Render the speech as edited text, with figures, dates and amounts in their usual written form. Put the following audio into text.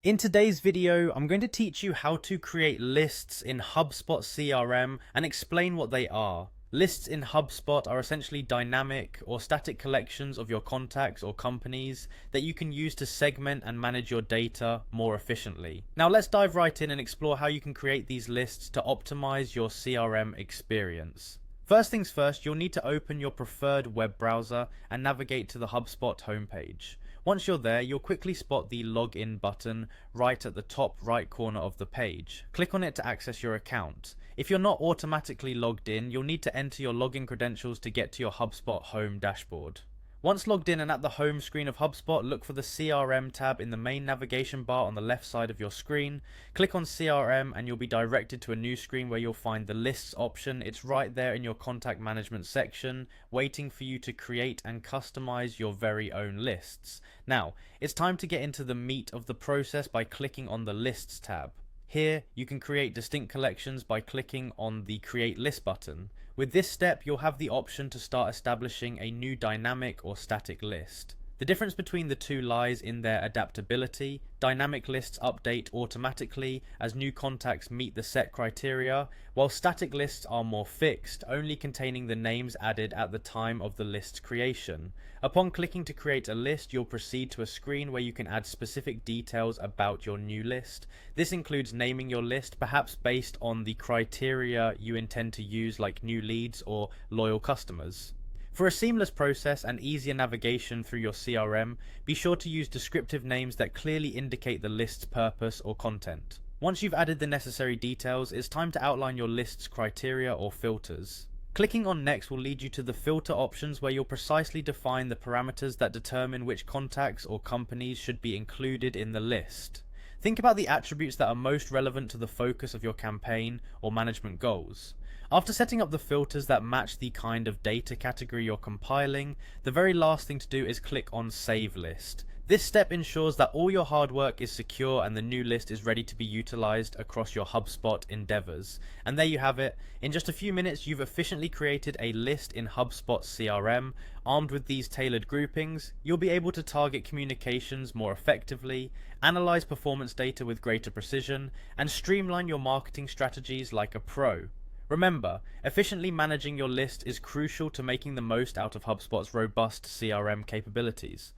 In today's video, I'm going to teach you how to create lists in HubSpot CRM and explain what they are. Lists in HubSpot are essentially dynamic or static collections of your contacts or companies that you can use to segment and manage your data more efficiently. Now let's dive right in and explore how you can create these lists to optimize your CRM experience. First things first, you'll need to open your preferred web browser and navigate to the HubSpot homepage. Once you're there, you'll quickly spot the login button right at the top right corner of the page. Click on it to access your account. If you're not automatically logged in, you'll need to enter your login credentials to get to your HubSpot home dashboard. Once logged in and at the home screen of HubSpot, look for the CRM tab in the main navigation bar on the left side of your screen. Click on CRM and you'll be directed to a new screen where you'll find the lists option. It's right there in your contact management section, waiting for you to create and customize your very own lists. Now, it's time to get into the meat of the process by clicking on the lists tab. Here, you can create distinct collections by clicking on the Create List button. With this step, you'll have the option to start establishing a new dynamic or static list. The difference between the two lies in their adaptability. Dynamic lists update automatically as new contacts meet the set criteria, while static lists are more fixed, only containing the names added at the time of the list's creation. Upon clicking to create a list, you'll proceed to a screen where you can add specific details about your new list. This includes naming your list, perhaps based on the criteria you intend to use, like new leads or loyal customers. For a seamless process and easier navigation through your CRM, be sure to use descriptive names that clearly indicate the list's purpose or content. Once you've added the necessary details, it's time to outline your list's criteria or filters. Clicking on Next will lead you to the filter options where you'll precisely define the parameters that determine which contacts or companies should be included in the list. Think about the attributes that are most relevant to the focus of your campaign or management goals. After setting up the filters that match the kind of data category you're compiling, the very last thing to do is click on Save List. This step ensures that all your hard work is secure and the new list is ready to be utilized across your HubSpot endeavors. And there you have it. In just a few minutes, you've efficiently created a list in HubSpot CRM. Armed with these tailored groupings, you'll be able to target communications more effectively, analyze performance data with greater precision, and streamline your marketing strategies like a pro. Remember, efficiently managing your list is crucial to making the most out of HubSpot's robust CRM capabilities.